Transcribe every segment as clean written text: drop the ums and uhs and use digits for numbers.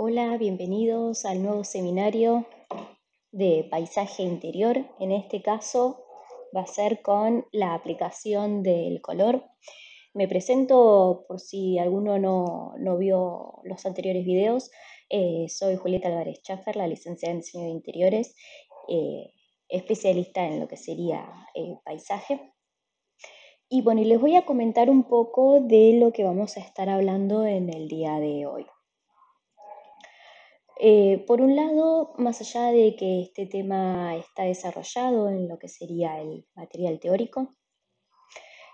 Hola, bienvenidos al nuevo seminario de paisaje interior. En este caso va a ser con la aplicación del color. Me presento por si alguno no vio los anteriores videos. Soy Julieta Álvarez Schaffer, la licenciada en diseño de interiores, especialista en lo que sería paisaje. Y bueno, y les voy a comentar un poco de lo que vamos a estar hablando en el día de hoy. Por un lado, más allá de que este tema está desarrollado en lo que sería el material teórico,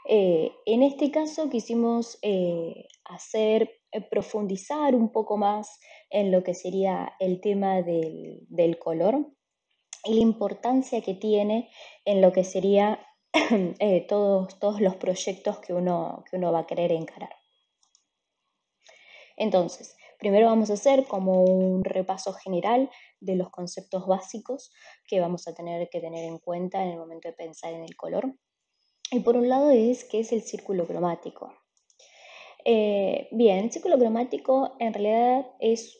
en este caso quisimos profundizar un poco más en lo que sería el tema del color y la importancia que tiene en lo que sería todos los proyectos que uno va a querer encarar. Entonces, primero vamos a hacer como un repaso general de los conceptos básicos que vamos a tener que tener en cuenta en el momento de pensar en el color. Y por un lado ¿qué es el círculo cromático? Bien, el círculo cromático en realidad es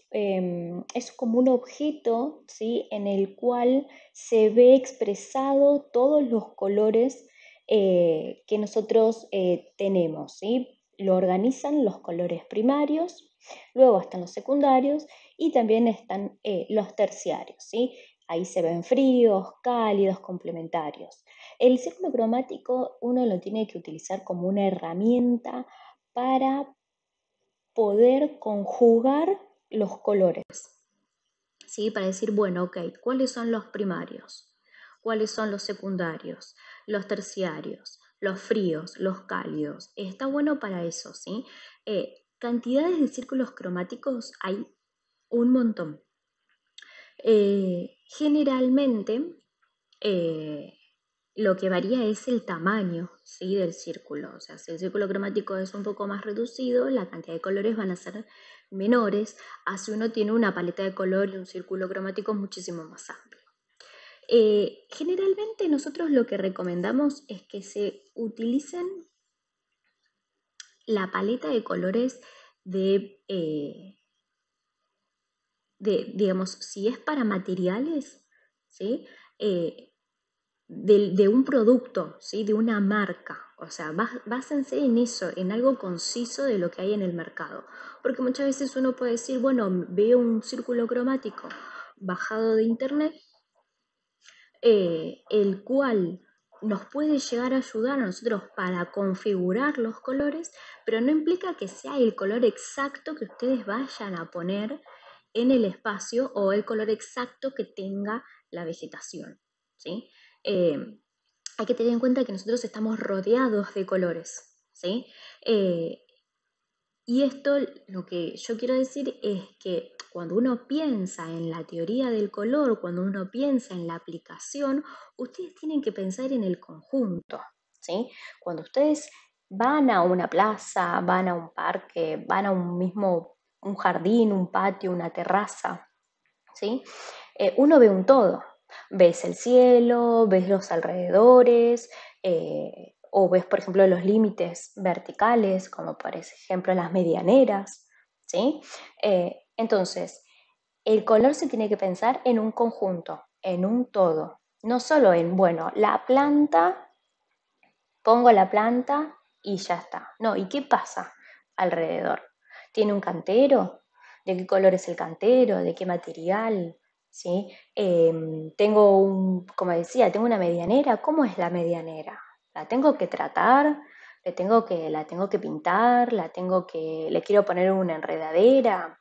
como un objeto, ¿sí?, en el cual se ve expresado todos los colores que nosotros tenemos, ¿sí? Lo organizan los colores primarios, luego están los secundarios y también están los terciarios, ¿sí? Ahí se ven fríos, cálidos, complementarios. El círculo cromático uno lo tiene que utilizar como una herramienta para poder conjugar los colores, ¿sí? Para decir, bueno, ok, ¿cuáles son los primarios? ¿Cuáles son los secundarios? Los terciarios, los fríos, los cálidos. Está bueno para eso, ¿sí? Cantidades de círculos cromáticos hay un montón. Generalmente, lo que varía es el tamaño, ¿sí?, del círculo. O sea, si el círculo cromático es un poco más reducido, la cantidad de colores van a ser menores, así uno tiene una paleta de color y un círculo cromático muchísimo más amplio. Generalmente nosotros lo que recomendamos es que se utilicen la paleta de colores digamos, si es para materiales, ¿sí?, de un producto, ¿sí?, de una marca. O sea, básense en eso, en algo conciso de lo que hay en el mercado. Porque muchas veces uno puede decir, bueno, veo un círculo cromático bajado de internet, el cual nos puede llegar a ayudar a nosotros para configurar los colores, pero no implica que sea el color exacto que ustedes vayan a poner en el espacio o el color exacto que tenga la vegetación, ¿sí? Hay que tener en cuenta que nosotros estamos rodeados de colores, ¿sí? Y esto, lo que yo quiero decir es que cuando uno piensa en la teoría del color, cuando uno piensa en la aplicación, ustedes tienen que pensar en el conjunto, ¿sí? Cuando ustedes van a una plaza, van a un parque, van a un jardín, un patio, una terraza, ¿sí? Uno ve un todo. Ves el cielo, ves los alrededores, o ves, por ejemplo, los límites verticales, como por ejemplo las medianeras, ¿sí? Entonces, el color se tiene que pensar en un conjunto, en un todo. No solo en, bueno, la planta, pongo la planta y ya está. No, ¿y qué pasa alrededor? ¿Tiene un cantero? ¿De qué color es el cantero? ¿De qué material? ¿Sí? Como decía, tengo una medianera. ¿Cómo es la medianera? ¿La tengo que tratar? ¿La tengo que pintar? ¿Le quiero poner una enredadera?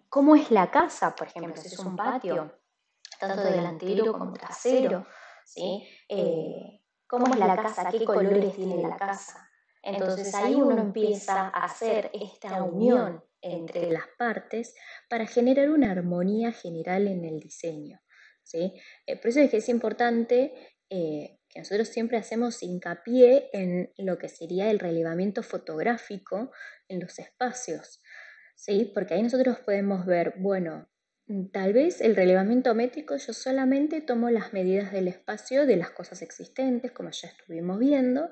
¿Cómo es la casa, por ejemplo? Si es un patio, tanto delantero como trasero, ¿sí? ¿Cómo es la casa? ¿Qué colores tiene la casa? Entonces ahí uno empieza a hacer esta unión entre las partes para generar una armonía general en el diseño, ¿sí? Por eso es que es importante que nosotros siempre hacemos hincapié en lo que sería el relevamiento fotográfico en los espacios, ¿sí? Porque ahí nosotros podemos ver, bueno, tal vez el relevamiento métrico yo solamente tomo las medidas del espacio de las cosas existentes, como ya estuvimos viendo,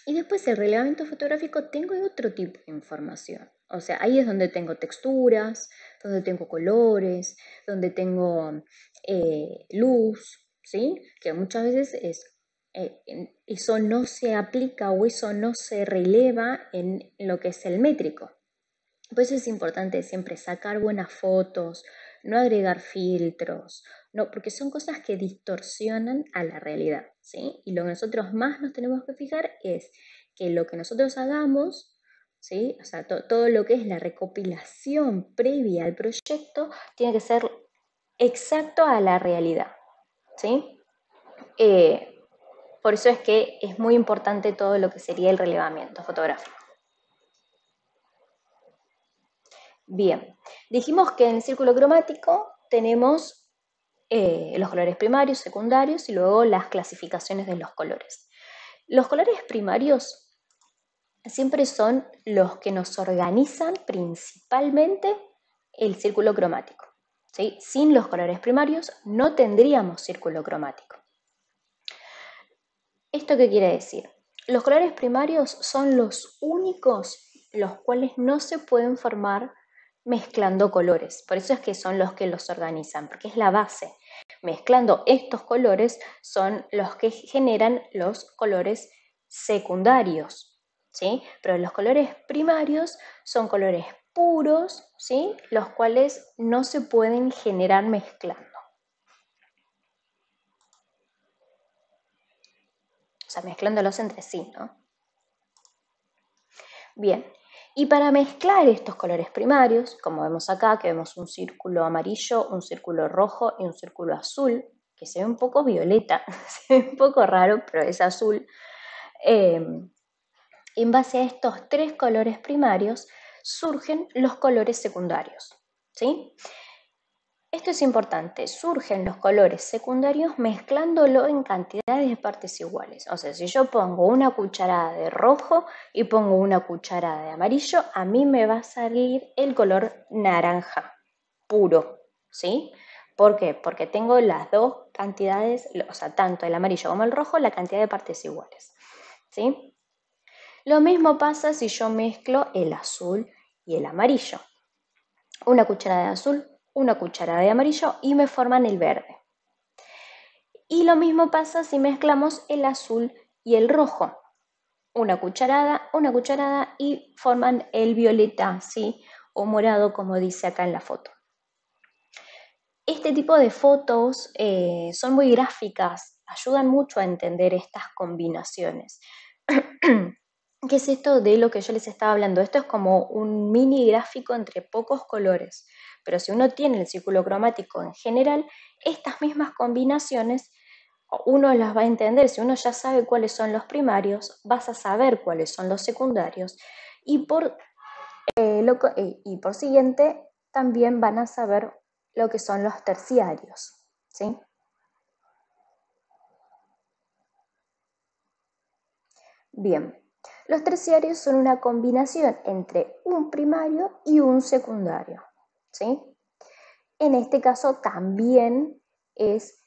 y después el relevamiento fotográfico tengo otro tipo de información, O sea, ahí es donde tengo texturas, donde tengo colores, donde tengo luz, ¿sí? Que muchas veces eso no se aplica o eso no se releva en lo que es el métrico. Por eso es importante siempre sacar buenas fotos, no agregar filtros, no, porque son cosas que distorsionan a la realidad, ¿sí? Y lo que nosotros más nos tenemos que fijar es que lo que nosotros hagamos, ¿sí? O sea, todo lo que es la recopilación previa al proyecto tiene que ser exacto a la realidad, ¿sí? Por eso es que es muy importante todo lo que sería el relevamiento fotográfico. Bien, dijimos que en el círculo cromático tenemos los colores primarios, secundarios y luego las clasificaciones de los colores. Los colores primarios siempre son los que nos organizan principalmente el círculo cromático, ¿sí? Sin los colores primarios no tendríamos círculo cromático. ¿Esto qué quiere decir? Los colores primarios son los únicos los cuales no se pueden formar mezclando colores. Por eso es que son los que los organizan, porque es la base. Mezclando estos colores son los que generan los colores secundarios, ¿sí? Pero los colores primarios son colores puros, ¿sí? Los cuales no se pueden generar mezclando. O sea, mezclándolos entre sí, ¿no? Bien, y para mezclar estos colores primarios, como vemos acá, que vemos un círculo amarillo, un círculo rojo y un círculo azul, que se ve un poco violeta, se ve un poco raro, pero es azul. En base a estos tres colores primarios surgen los colores secundarios, ¿sí? Esto es importante, surgen los colores secundarios mezclándolo en cantidades de partes iguales. O sea, si yo pongo una cucharada de rojo y pongo una cucharada de amarillo, a mí me va a salir el color naranja puro, ¿sí? ¿Por qué? Porque tengo las dos cantidades, o sea, tanto el amarillo como el rojo, la cantidad de partes iguales, ¿sí? Lo mismo pasa si yo mezclo el azul y el amarillo. Una cucharada de azul, una cucharada de amarillo y me forman el verde. Y lo mismo pasa si mezclamos el azul y el rojo. Una cucharada y forman el violeta, ¿sí? O morado, como dice acá en la foto. Este tipo de fotos son muy gráficas, ayudan mucho a entender estas combinaciones. ¿Qué es esto de lo que yo les estaba hablando? Esto es como un mini gráfico entre pocos colores, pero si uno tiene el círculo cromático en general, estas mismas combinaciones uno las va a entender. Si uno ya sabe cuáles son los primarios, vas a saber cuáles son los secundarios y por siguiente también van a saber lo que son los terciarios, ¿sí? Bien, los terciarios son una combinación entre un primario y un secundario, ¿sí? En este caso también es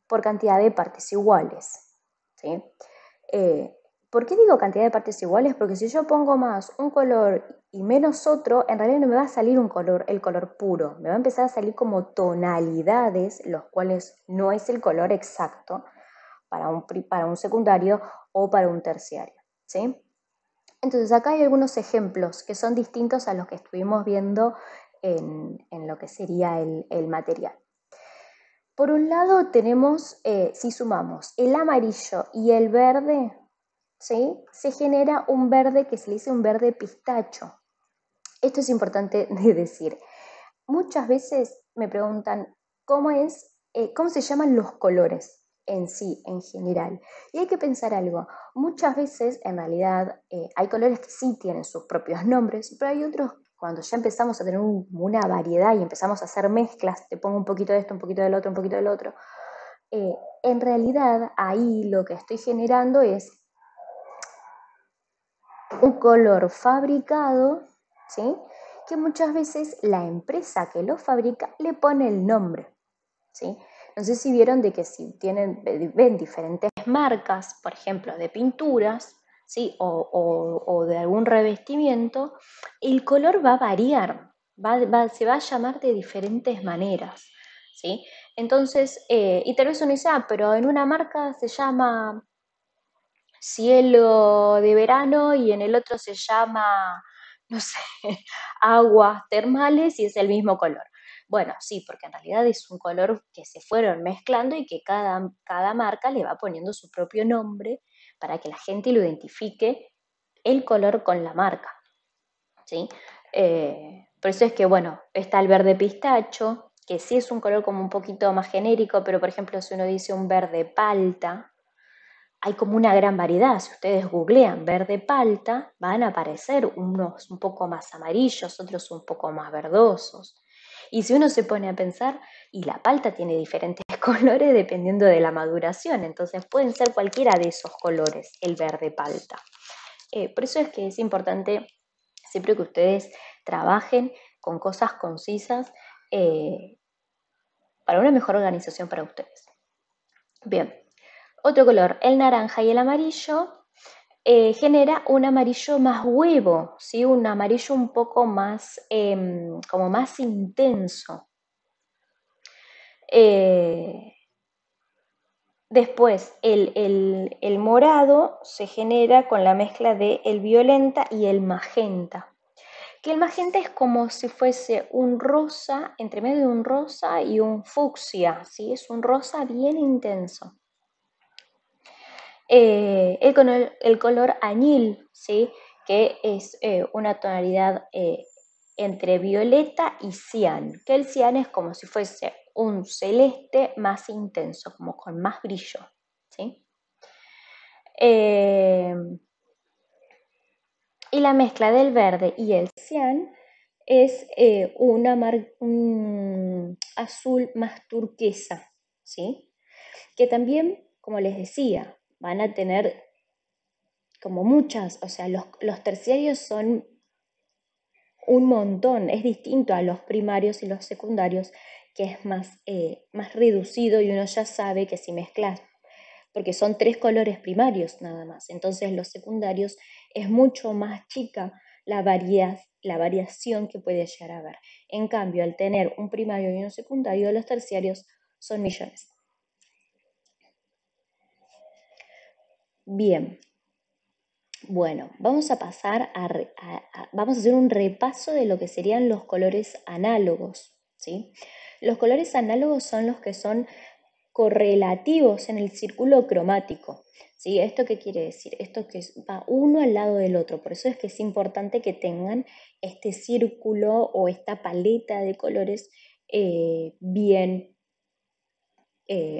por cantidad de partes iguales, ¿sí? ¿Por qué digo cantidad de partes iguales? Porque si yo pongo más un color y menos otro, en realidad no me va a salir el color puro, me va a empezar a salir como tonalidades, los cuales no es el color exacto para un secundario o para un terciario, ¿sí? Entonces acá hay algunos ejemplos que son distintos a los que estuvimos viendo en lo que sería el material. Por un lado tenemos, si sumamos el amarillo y el verde, ¿sí? Se genera un verde que se le dice un verde pistacho. Esto es importante de decir. Muchas veces me preguntan cómo se llaman los colores en sí, en general. Y hay que pensar algo. Muchas veces, en realidad, hay colores que sí tienen sus propios nombres, pero hay otros, cuando ya empezamos a tener una variedad y empezamos a hacer mezclas, te pongo un poquito de esto, un poquito del otro, un poquito del otro, en realidad ahí lo que estoy generando es un color fabricado, ¿sí? Que muchas veces la empresa que lo fabrica le pone el nombre, ¿sí? No sé si vieron de que si ven diferentes marcas, por ejemplo, de pinturas, ¿sí? O de algún revestimiento, el color va a variar, se va a llamar de diferentes maneras, ¿sí? Entonces, y tal vez uno dice, pero en una marca se llama cielo de verano y en el otro se llama, no sé, aguas termales y es el mismo color. Bueno, sí, porque en realidad es un color que se fueron mezclando y que cada marca le va poniendo su propio nombre para que la gente lo identifique el color con la marca, ¿sí? Por eso es que, bueno, está el verde pistacho, que sí es un color como un poquito más genérico, pero por ejemplo si uno dice un verde palta, hay como una gran variedad. Si ustedes googlean verde palta, van a aparecer unos un poco más amarillos, otros un poco más verdosos. Y si uno se pone a pensar, y la palta tiene diferentes colores dependiendo de la maduración, entonces pueden ser cualquiera de esos colores, el verde palta. Por eso es que es importante siempre que ustedes trabajen con cosas concisas eh, para una mejor organización para ustedes. Bien, otro color, el naranja y el amarillo, genera un amarillo más huevo, ¿sí? Un amarillo un poco más, como más intenso. Eh, Después, el morado se genera con la mezcla de el violeta y el magenta. Que el magenta es como si fuese un rosa, entre medio de un rosa y un fucsia, ¿sí? Es un rosa bien intenso. El color añil, ¿sí? Que es una tonalidad entre violeta y cian, que el cian es como si fuese un celeste más intenso, como con más brillo, ¿sí? Eh, y la mezcla del verde y el cian es un azul más turquesa, ¿sí? Que también, como les decía, van a tener como muchas, o sea, los terciarios son un montón, es distinto a los primarios y los secundarios, que es más reducido y uno ya sabe que si mezclas, porque son 3 colores primarios nada más, entonces los secundarios es mucho más chica la variación que puede llegar a haber. En cambio, al tener un primario y un secundario, los terciarios son millones. Bien, bueno, vamos a pasar vamos a hacer un repaso de lo que serían los colores análogos, ¿sí? Los colores análogos son los que son correlativos en el círculo cromático, ¿sí? ¿Esto qué quiere decir? Esto que va uno al lado del otro, por eso es que es importante que tengan este círculo o esta paleta de colores bien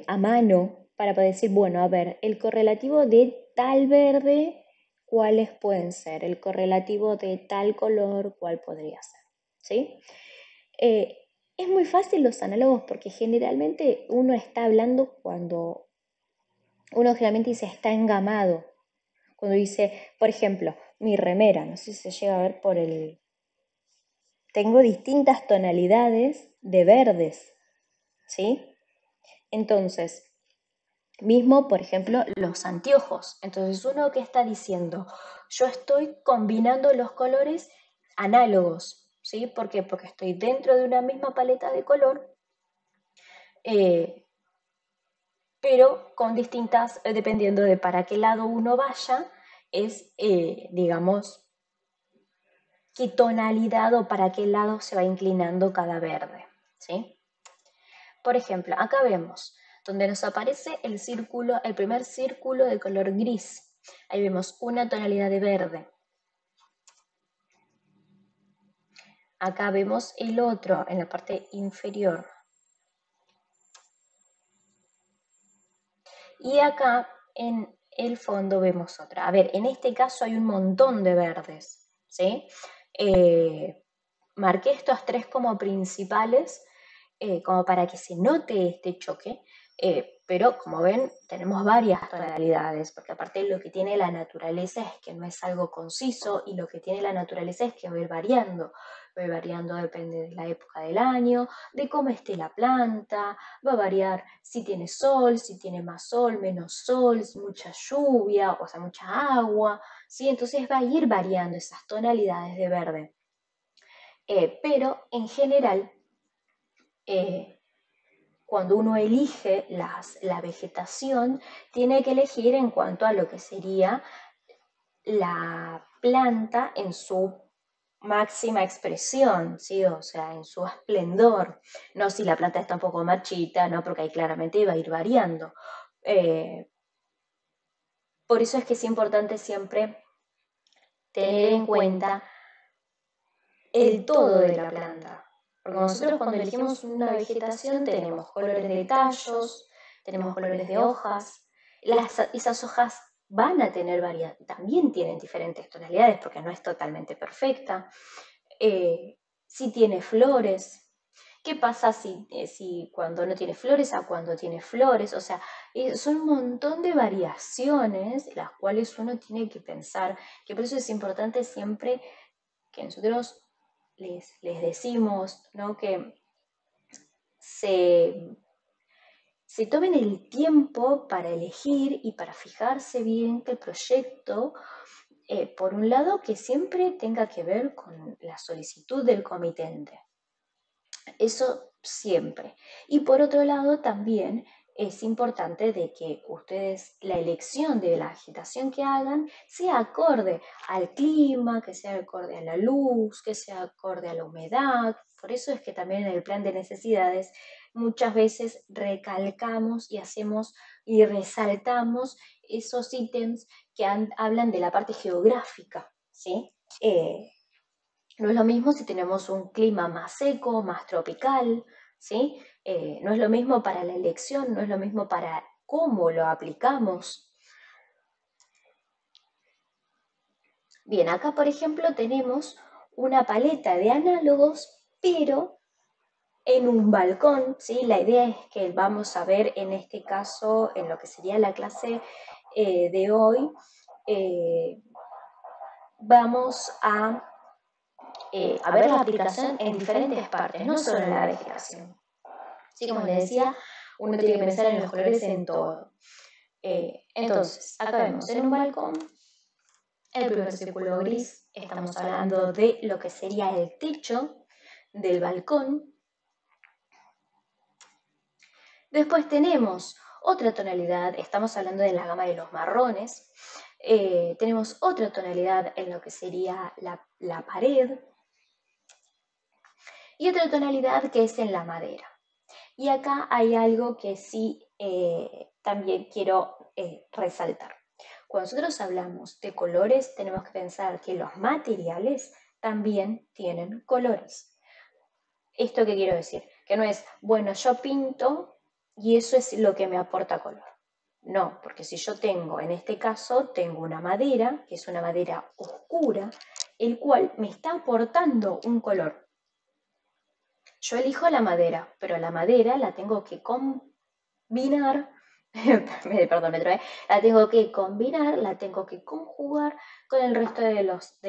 a mano para poder decir, bueno, a ver, el correlativo de tal verde, ¿cuáles pueden ser? El correlativo de tal color, ¿cuál podría ser? ¿Sí? Eh, es muy fácil los análogos porque generalmente uno está hablando cuando uno generalmente dice está engamado. Cuando dice, por ejemplo, mi remera, no sé si se llega a ver por el... Tengo distintas tonalidades de verdes, ¿sí? Entonces, mismo, por ejemplo, los anteojos. Entonces, uno que está diciendo, yo estoy combinando los colores análogos, ¿sí? ¿Por qué? Porque estoy dentro de una misma paleta de color, eh, pero con distintas, dependiendo de para qué lado uno vaya, es, digamos, qué tonalidad o para qué lado se va inclinando cada verde, ¿sí? Por ejemplo, acá vemos donde nos aparece el círculo, el primer círculo de color gris. Ahí vemos una tonalidad de verde. Acá vemos el otro en la parte inferior. Y acá en el fondo vemos otra. A ver, en este caso hay un montón de verdes, ¿sí? Marqué estos 3 como principales, como para que se note este choque, pero como ven tenemos varias tonalidades, porque aparte lo que tiene la naturaleza es que no es algo conciso y lo que tiene la naturaleza es que va a ir variando depende de la época del año, de cómo esté la planta, va a variar si tiene sol, si tiene más sol, menos sol, mucha lluvia, o sea, mucha agua, ¿sí? Entonces va a ir variando esas tonalidades de verde. Pero en general, cuando uno elige la vegetación, tiene que elegir en cuanto a lo que sería la planta en su máxima expresión, ¿sí? O sea, en su esplendor. No si la planta está un poco marchita, ¿no? Porque ahí claramente va a ir variando. Por eso es que es importante siempre tener en cuenta el todo de la planta. Porque nosotros cuando elegimos una vegetación tenemos colores de tallos, tenemos colores de hojas. Esas hojas van a tener también tienen diferentes tonalidades porque no es totalmente perfecta. Si tiene flores, ¿qué pasa si cuando no tiene flores a cuando tiene flores? O sea, son un montón de variaciones las cuales uno tiene que pensar, que por eso es importante siempre que nosotros les decimos, ¿no? Que se tomen el tiempo para elegir y para fijarse bien que el proyecto, por un lado, que siempre tenga que ver con la solicitud del comitente. Eso siempre. Y por otro lado, también es importante de que ustedes, la elección de la agitación que hagan, sea acorde al clima, que sea acorde a la luz, que sea acorde a la humedad. Por eso es que también en el plan de necesidades muchas veces recalcamos y hacemos y resaltamos esos ítems que hablan de la parte geográfica, ¿sí? No es lo mismo si tenemos un clima más seco, más tropical, ¿sí? No es lo mismo para la elección, no es lo mismo para cómo lo aplicamos. Bien, acá por ejemplo tenemos una paleta de análogos, pero en un balcón, ¿sí? La idea es que vamos a ver en este caso, en lo que sería la clase de hoy, vamos a ver la aplicación en diferentes partes, no solo en la vegetación. Sí, como les decía, uno tiene que pensar en los colores en todo. Entonces, acá vemos en un balcón, el primer círculo gris, estamos hablando de lo que sería el techo del balcón. Después tenemos otra tonalidad, estamos hablando de la gama de los marrones. Tenemos otra tonalidad en lo que sería la pared. Y otra tonalidad que es en la madera. Y acá hay algo que sí también quiero resaltar. Cuando nosotros hablamos de colores, tenemos que pensar que los materiales también tienen colores. ¿Esto qué quiero decir? Que no es, bueno, yo pinto y eso es lo que me aporta color. No, porque si yo tengo, en este caso, tengo una madera, que es una madera oscura, el cual me está aportando un color. Yo elijo la madera, pero la madera la tengo que combinar, perdón, la tengo que combinar, la tengo que conjugar con el resto de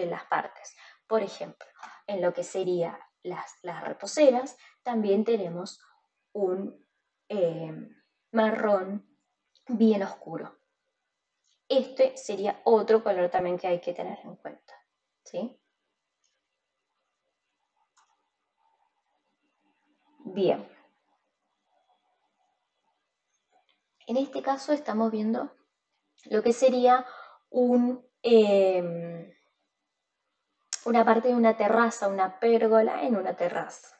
las partes. Por ejemplo, en lo que serían las reposeras, también tenemos un marrón bien oscuro. Este sería otro color también que hay que tener en cuenta, ¿sí? Bien. En este caso estamos viendo lo que sería una parte de una terraza, una pérgola en una terraza.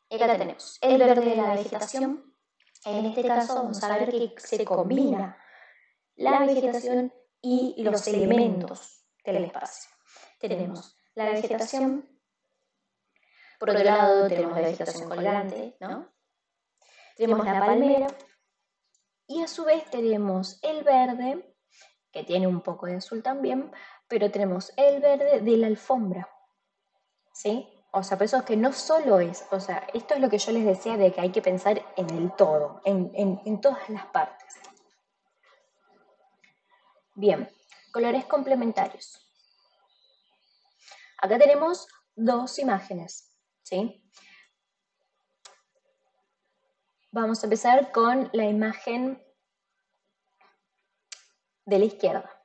Y acá tenemos el verde de la vegetación. En este caso vamos a ver que se combina la vegetación y los elementos del espacio. Tenemos la vegetación, por otro lado tenemos la vegetación colgante, ¿no? Tenemos la palmera y a su vez tenemos el verde, que tiene un poco de azul también, pero tenemos el verde de la alfombra, ¿sí? O sea, por eso es que no solo es, o sea, esto es lo que yo les decía de que hay que pensar en el todo, en todas las partes. Bien, colores complementarios. Acá tenemos dos imágenes, ¿sí? Vamos a empezar con la imagen de la izquierda.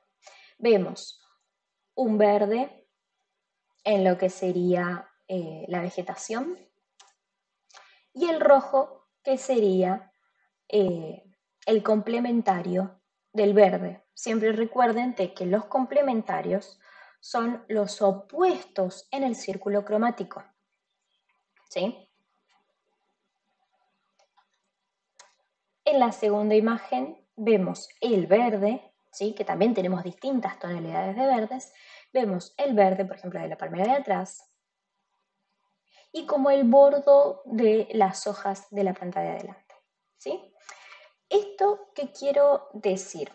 Vemos un verde en lo que sería la vegetación y el rojo que sería el complementario del verde. Siempre recuerden que los complementarios son los opuestos en el círculo cromático. ¿Sí? En la segunda imagen vemos el verde, ¿sí? Que también tenemos distintas tonalidades de verdes. Vemos el verde, por ejemplo, de la palmera de atrás y como el bordo de las hojas de la planta de adelante. ¿Sí? ¿Esto qué quiero decir?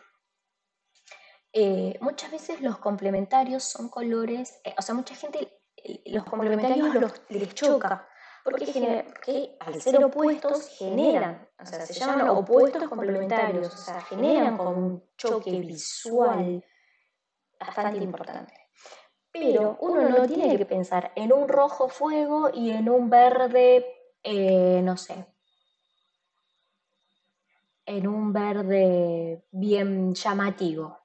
Muchas veces los complementarios son colores, o sea, mucha gente los complementarios les choca, porque al ser opuestos generan, o sea, se llaman opuestos complementarios, o sea, generan como un choque visual bastante importante. Pero uno no tiene que pensar en un rojo fuego y en un verde, no sé, en un verde bien llamativo.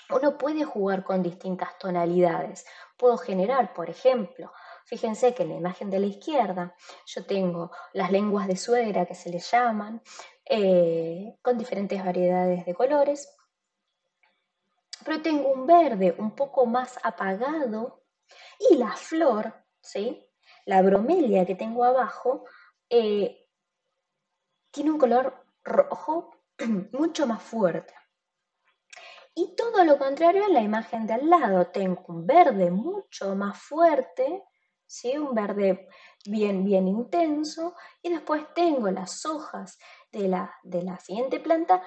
Uno puede jugar con distintas tonalidades. Puedo generar, por ejemplo, fíjense que en la imagen de la izquierda yo tengo las lenguas de suegra que se les llaman, con diferentes variedades de colores, pero tengo un verde un poco más apagado y la flor, ¿sí? La bromelia que tengo abajo, tiene un color rojo mucho más fuerte. Y todo lo contrario en la imagen de al lado. Tengo un verde mucho más fuerte, ¿sí? Un verde bien intenso. Y después tengo las hojas de la siguiente planta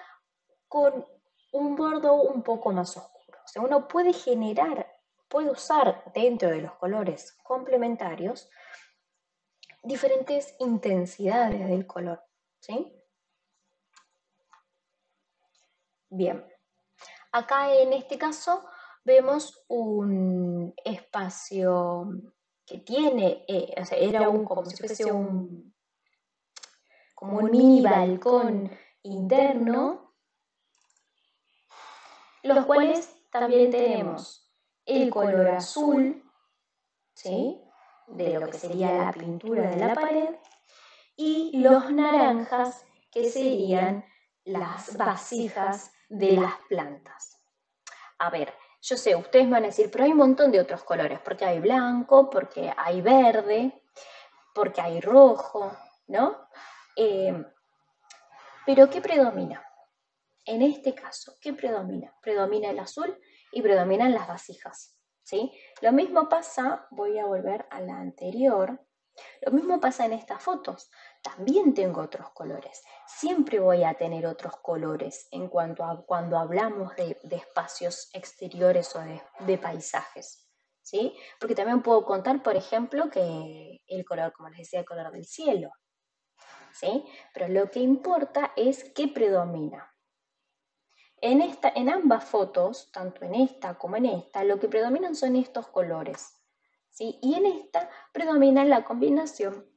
con un bordo un poco más oscuro. O sea, uno puede puede usar dentro de los colores complementarios diferentes intensidades del color, ¿sí? Bien. Acá en este caso vemos un espacio que tiene, o sea, era como si fuese como un mini balcón interno, los cuales también tenemos el color azul, ¿sí? De lo que sería la pintura de la pared, y los naranjas, que serían las vasijas de las plantas. A ver, yo sé, ustedes me van a decir, pero hay un montón de otros colores, porque hay blanco, porque hay verde, porque hay rojo, ¿no? Pero ¿qué predomina? En este caso, ¿qué predomina? Predomina el azul y predominan las vasijas, ¿sí? Lo mismo pasa, voy a volver a la anterior, lo mismo pasa en estas fotos. También tengo otros colores. Siempre voy a tener otros colores en cuanto a cuando hablamos de espacios exteriores o de paisajes, ¿sí? Porque también puedo contar, por ejemplo, que el color, como les decía, el color del cielo, ¿sí? Pero lo que importa es qué predomina. En ambas fotos, tanto en esta como en esta, lo que predominan son estos colores, ¿sí? Y en esta predomina la combinación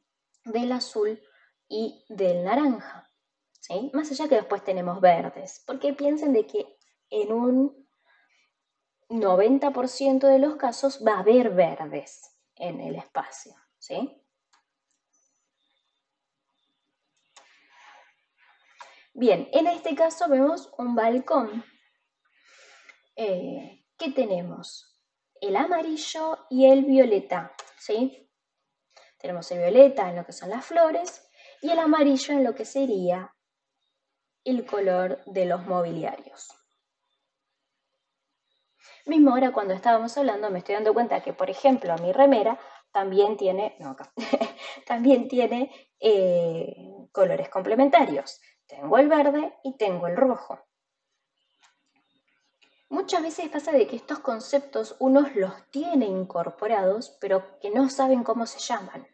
del azul y del naranja, ¿sí? Más allá que después tenemos verdes, porque piensen de que en un 90% de los casos va a haber verdes en el espacio, ¿sí? Bien, en este caso vemos un balcón. ¿Qué tenemos? El amarillo y el violeta, ¿sí? Tenemos el violeta en lo que son las flores y el amarillo en lo que sería el color de los mobiliarios. Mismo ahora cuando estábamos hablando me estoy dando cuenta que, por ejemplo, mi remera también tiene, no acá, también tiene colores complementarios. Tengo el verde y tengo el rojo. Muchas veces pasa de que estos conceptos unos los tiene incorporados, pero que no saben cómo se llaman,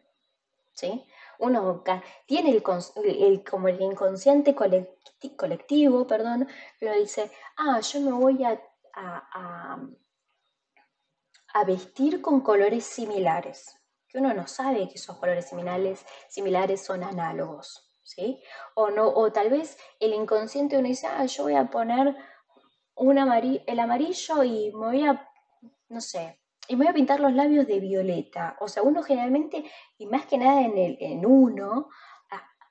¿sí? Uno tiene como el inconsciente colectivo, perdón, pero dice, yo me voy a vestir con colores similares, que uno no sabe que esos colores similares son análogos, ¿sí? O tal vez el inconsciente uno dice, yo voy a poner el amarillo y me voy a, no sé, y me voy a pintar los labios de violeta. O sea, uno generalmente, y más que nada en uno,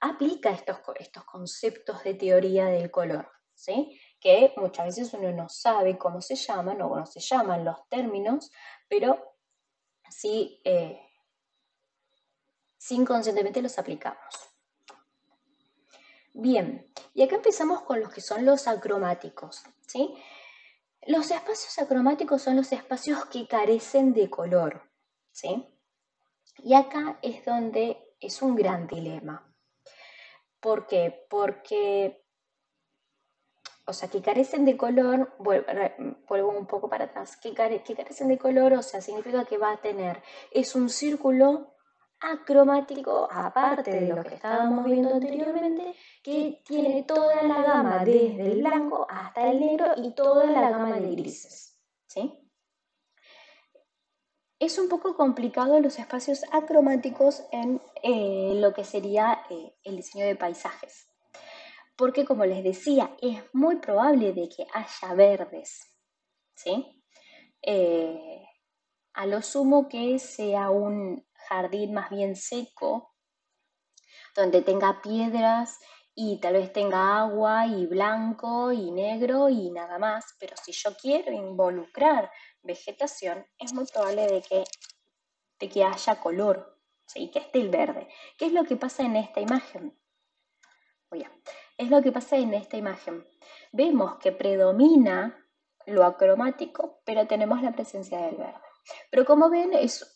aplica estos conceptos de teoría del color, ¿sí? Que muchas veces uno no sabe cómo se llaman o cómo se llaman los términos, pero sí, sí inconscientemente los aplicamos. Bien, y acá empezamos con los que son los acromáticos, ¿sí? Los espacios acromáticos son los espacios que carecen de color, ¿sí? Y acá es donde es un gran dilema. ¿Por qué? Porque, o sea, que carecen de color, vuelvo un poco para atrás, que carecen de color, o sea, significa que va a tener, es un círculo acromático, aparte de lo que estábamos viendo anteriormente, que tiene toda la gama desde el blanco hasta el negro y toda la gama de grises, ¿sí? Es un poco complicado los espacios acromáticos en lo que sería el diseño de paisajes, porque como les decía, es muy probable de que haya verdes, ¿sí? Eh, a lo sumo que sea un jardín más bien seco, donde tenga piedras y tal vez tenga agua y blanco y negro y nada más, pero si yo quiero involucrar vegetación, es muy probable de que haya color, ¿sí? Que esté el verde. ¿Qué es lo que pasa en esta imagen? Oye, es lo que pasa en esta imagen. Vemos que predomina lo acromático, pero tenemos la presencia del verde. Pero como ven, es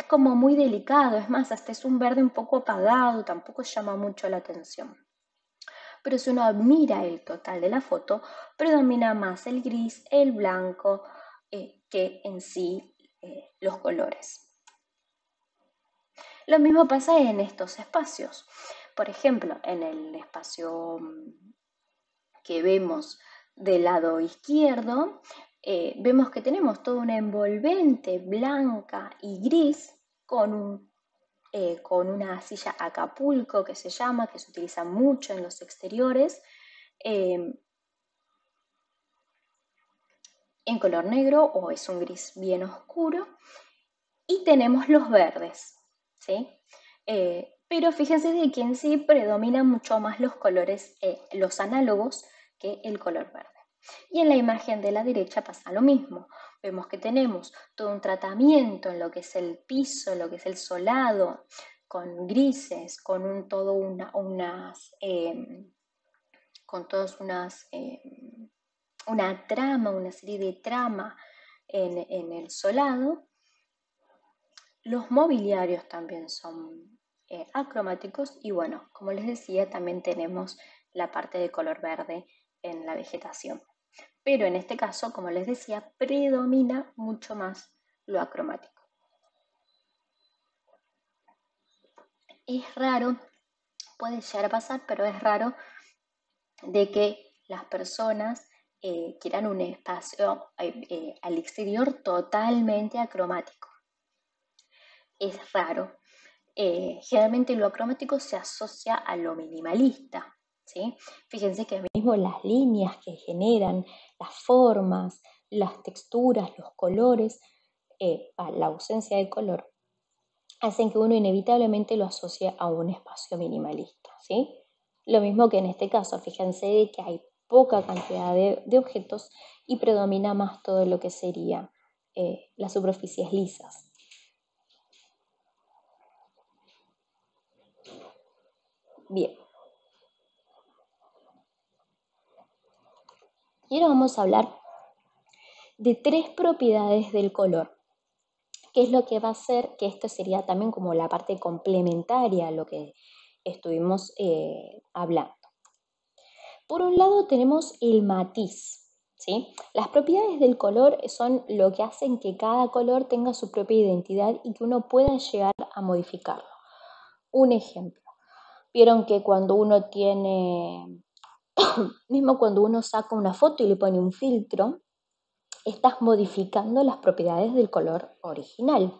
como muy delicado, es más, hasta es un verde un poco apagado, tampoco llama mucho la atención. Pero si uno mira el total de la foto, predomina más el gris, el blanco, que en sí los colores. Lo mismo pasa en estos espacios. Por ejemplo, en el espacio que vemos del lado izquierdo, vemos que tenemos toda una envolvente blanca y gris con una silla Acapulco que se llama, que se utiliza mucho en los exteriores, eh, en color negro o es un gris bien oscuro. Y tenemos los verdes, ¿sí? Pero fíjense de que en sí predominan mucho más los colores, los análogos, que el color verde. Y en la imagen de la derecha pasa lo mismo. Vemos que tenemos todo un tratamiento en lo que es el piso, lo que es el solado, con grises, con con todas una trama, una serie de trama en el solado. Los mobiliarios también son acromáticos y bueno, como les decía, también tenemos la parte de color verde en la vegetación. Pero en este caso, como les decía, predomina mucho más lo acromático. Es raro, puede llegar a pasar, pero es raro de que las personas quieran un espacio al exterior totalmente acromático. Es raro. Generalmente lo acromático se asocia a lo minimalista, ¿sí? Fíjense que mismo las líneas que generan, las formas, las texturas, los colores, la ausencia de color, hacen que uno inevitablemente lo asocie a un espacio minimalista, ¿sí? Lo mismo que en este caso, fíjense de que hay poca cantidad de objetos y predomina más todo lo que sería las superficies lisas. Bien. Y ahora vamos a hablar de 3 propiedades del color, que es lo que va a hacer que esto sería también como la parte complementaria a lo que estuvimos hablando. Por un lado tenemos el matiz, ¿sí? Las propiedades del color son lo que hacen que cada color tenga su propia identidad y que uno pueda llegar a modificarlo. Un ejemplo, vieron que cuando uno tiene, mismo cuando uno saca una foto y le pone un filtro, estás modificando las propiedades del color original.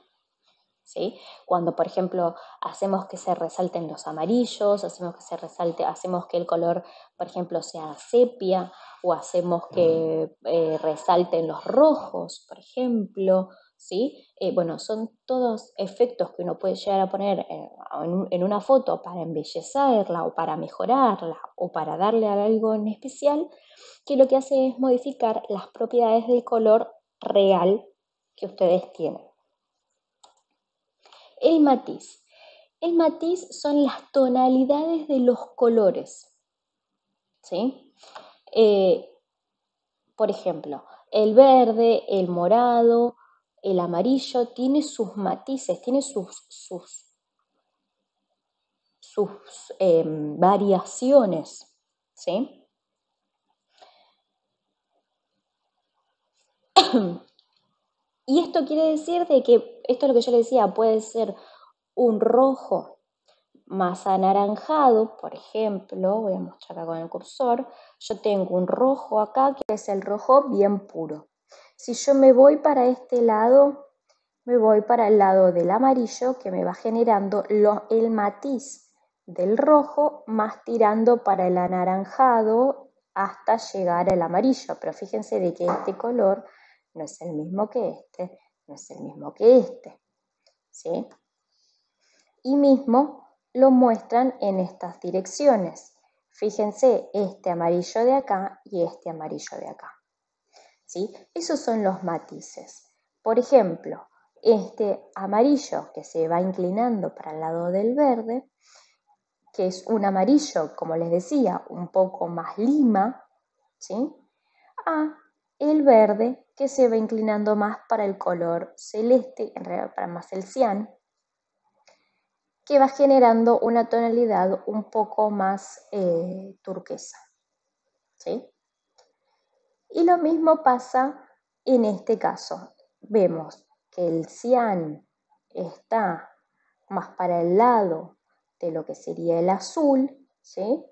¿sí? Cuando, por ejemplo, hacemos que se resalten los amarillos, hacemos que el color, por ejemplo, sea sepia, o hacemos que resalten los rojos, por ejemplo, ¿sí? Bueno, son todos efectos que uno puede llegar a poner en una foto para embellecerla o para mejorarla o para darle algo en especial, que lo que hace es modificar las propiedades del color real que ustedes tienen. El matiz. El matiz son las tonalidades de los colores, ¿sí? Eh, por ejemplo, el verde, el morado, el amarillo tiene sus matices, tiene sus variaciones, ¿sí? Y esto quiere decir de que, esto es lo que yo le decía, puede ser un rojo más anaranjado, por ejemplo, voy a mostrar acá con el cursor, yo tengo un rojo acá que es el rojo bien puro. Si yo me voy para este lado, me voy para el lado del amarillo que me va generando el matiz del rojo más tirando para el anaranjado hasta llegar al amarillo. Pero fíjense de que este color no es el mismo que este, no es el mismo que este, ¿sí? Y mismo lo muestran en estas direcciones. Fíjense, este amarillo de acá y este amarillo de acá, ¿sí? Esos son los matices. Por ejemplo, este amarillo que se va inclinando para el lado del verde, que es un amarillo, como les decía, un poco más lima, ¿sí? A el verde que se va inclinando más para el color celeste, en realidad para más el cian, que va generando una tonalidad un poco más turquesa, ¿sí? Y lo mismo pasa en este caso. Vemos que el cian está más para el lado de lo que sería el azul, ¿sí?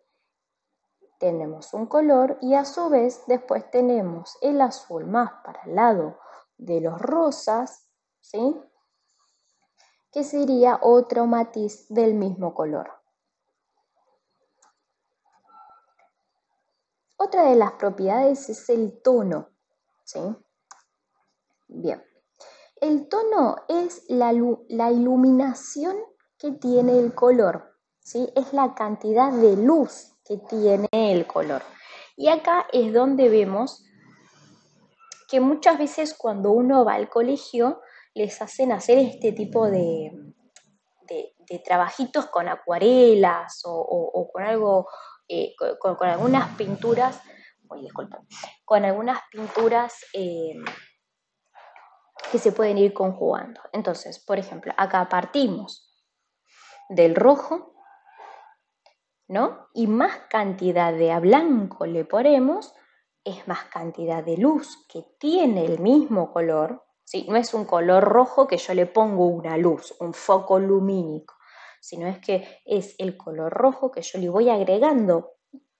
Tenemos un color y a su vez después tenemos el azul más para el lado de los rosas, ¿sí? Que sería otro matiz del mismo color. Otra de las propiedades es el tono, ¿sí? Bien, el tono es la iluminación que tiene el color, ¿sí? Es la cantidad de luz que tiene el color. Y acá es donde vemos que muchas veces cuando uno va al colegio les hacen hacer este tipo de trabajitos con acuarelas o con algo, con algunas pinturas, disculpa, con algunas pinturas que se pueden ir conjugando. Entonces, por ejemplo, acá partimos del rojo, ¿no? Y más cantidad de a blanco le ponemos, es más cantidad de luz que tiene el mismo color, ¿sí? No es un color rojo que yo le pongo una luz, un foco lumínico, sino es que es el color rojo que yo le voy agregando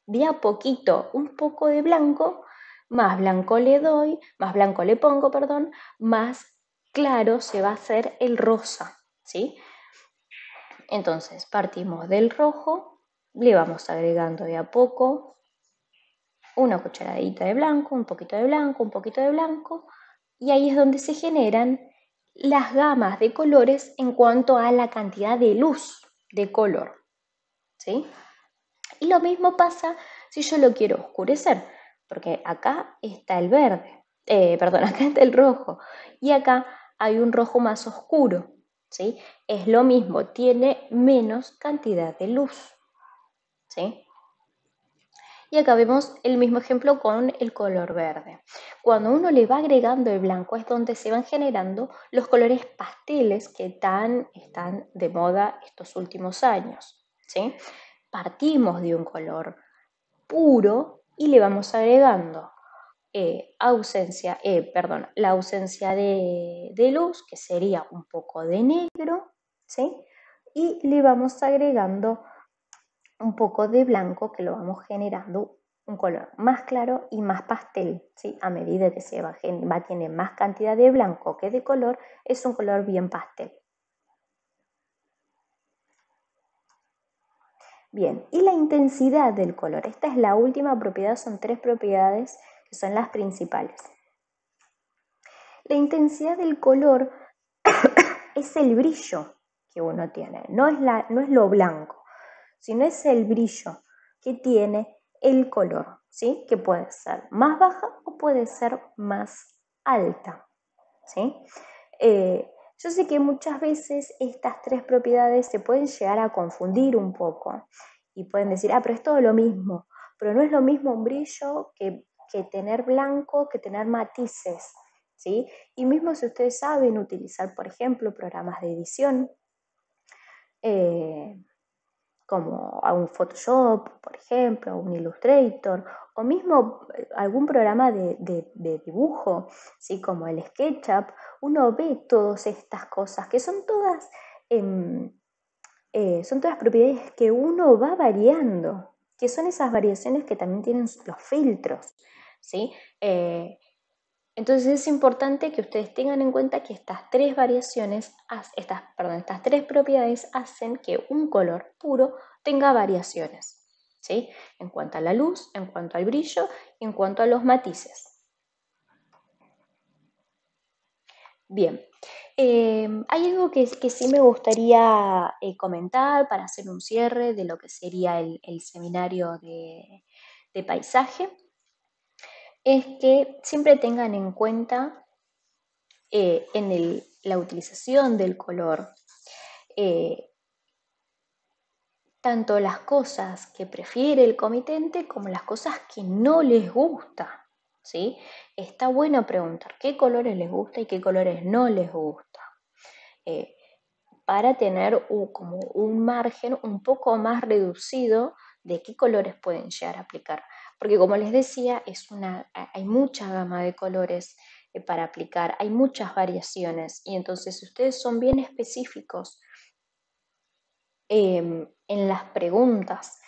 de a poquito un poco de blanco, más blanco le doy, más blanco le pongo, perdón, más claro se va a hacer el rosa, ¿sí? Entonces partimos del rojo, le vamos agregando de a poco una cucharadita de blanco, un poquito de blanco, un poquito de blanco, y ahí es donde se generan las gamas de colores en cuanto a la cantidad de luz de color, ¿sí? Y lo mismo pasa si yo lo quiero oscurecer, porque acá está el verde, perdón, acá está el rojo, y acá hay un rojo más oscuro, ¿sí? Es lo mismo, tiene menos cantidad de luz, ¿sí? Y acá vemos el mismo ejemplo con el color verde. Cuando uno le va agregando el blanco es donde se van generando los colores pasteles que están de moda estos últimos años, ¿sí? Partimos de un color puro y le vamos agregando la ausencia de luz, que sería un poco de negro, ¿sí? Y le vamos agregando un poco de blanco, que lo vamos generando un color más claro y más pastel, ¿sí? A medida que se va a tener más cantidad de blanco que de color, es un color bien pastel. Bien, y la intensidad del color. Esta es la última propiedad, son 3 propiedades que son las principales. La intensidad del color es el brillo que uno tiene, no es lo blanco, sino es el brillo que tiene el color, ¿sí? Que puede ser más baja o puede ser más alta, ¿sí? Yo sé que muchas veces estas 3 propiedades se pueden llegar a confundir un poco y pueden decir, pero es todo lo mismo, pero no es lo mismo un brillo que tener blanco, que tener matices, ¿sí? Y mismo si ustedes saben utilizar, por ejemplo, programas de edición, como a un Photoshop, por ejemplo, un Illustrator, o mismo algún programa de dibujo, ¿sí? Como el SketchUp, uno ve todas estas cosas que son todas propiedades que uno va variando, que son esas variaciones que también tienen los filtros, ¿sí? Entonces es importante que ustedes tengan en cuenta que estas 3 variaciones, estas 3 propiedades hacen que un color puro tenga variaciones, ¿sí? En cuanto a la luz, en cuanto al brillo y en cuanto a los matices. Bien, hay algo que sí me gustaría comentar para hacer un cierre de lo que sería el seminario de paisaje, es que siempre tengan en cuenta en la utilización del color, tanto las cosas que prefiere el comitente como las cosas que no les gusta, ¿sí? Está bueno preguntar qué colores les gusta y qué colores no les gusta, para tener como un margen un poco más reducido de qué colores pueden llegar a aplicar. Porque como les decía, hay mucha gama de colores para aplicar, hay muchas variaciones y entonces si ustedes son bien específicos en las preguntas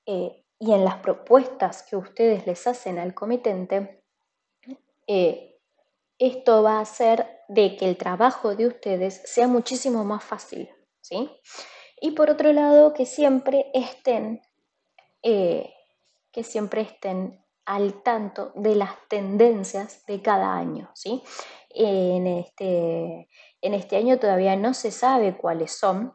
y en las propuestas que ustedes les hacen al comitente, esto va a hacer de que el trabajo de ustedes sea muchísimo más fácil, ¿sí? Y por otro lado, eh, que siempre estén al tanto de las tendencias de cada año, ¿sí? En este año todavía no se sabe cuáles son,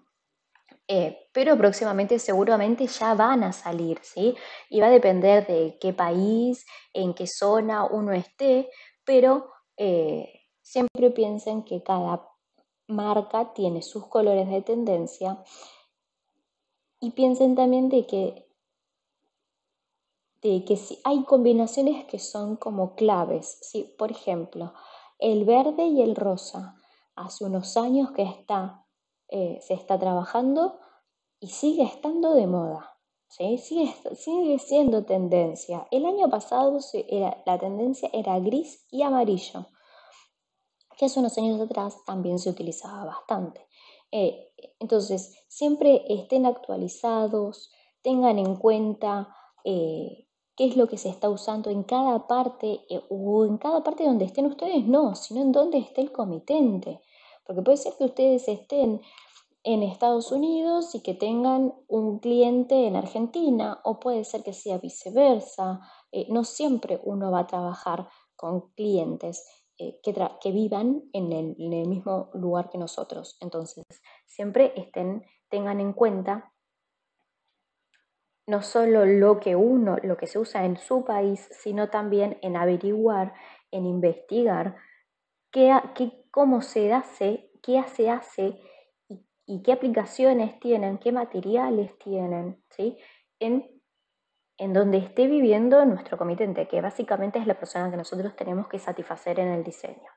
pero próximamente seguramente ya van a salir, ¿sí? Y va a depender de qué país, en qué zona uno esté, pero siempre piensen que cada marca tiene sus colores de tendencia y piensen también de que si hay combinaciones que son como claves, ¿sí? Por ejemplo, el verde y el rosa. Hace unos años que se está trabajando y sigue estando de moda, ¿sí? Sigue siendo tendencia. El año pasado la tendencia era gris y amarillo, que hace unos años atrás también se utilizaba bastante. Entonces, siempre estén actualizados, tengan en cuenta qué es lo que se está usando en cada parte, o en cada parte donde estén ustedes, no, sino en donde esté el comitente. Porque puede ser que ustedes estén en Estados Unidos y que tengan un cliente en Argentina, o puede ser que sea viceversa. No siempre uno va a trabajar con clientes que vivan en el mismo lugar que nosotros. Entonces, siempre tengan en cuenta no solo lo que se usa en su país, sino también en averiguar, en investigar cómo se hace, qué se hace y qué aplicaciones tienen, qué materiales tienen, ¿sí? En donde esté viviendo nuestro comitente, que básicamente es la persona que nosotros tenemos que satisfacer en el diseño.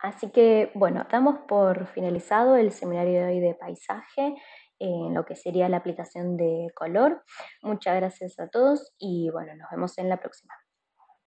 Así que, bueno, damos por finalizado el seminario de hoy de paisaje en lo que sería la aplicación de color. Muchas gracias a todos y bueno, nos vemos en la próxima.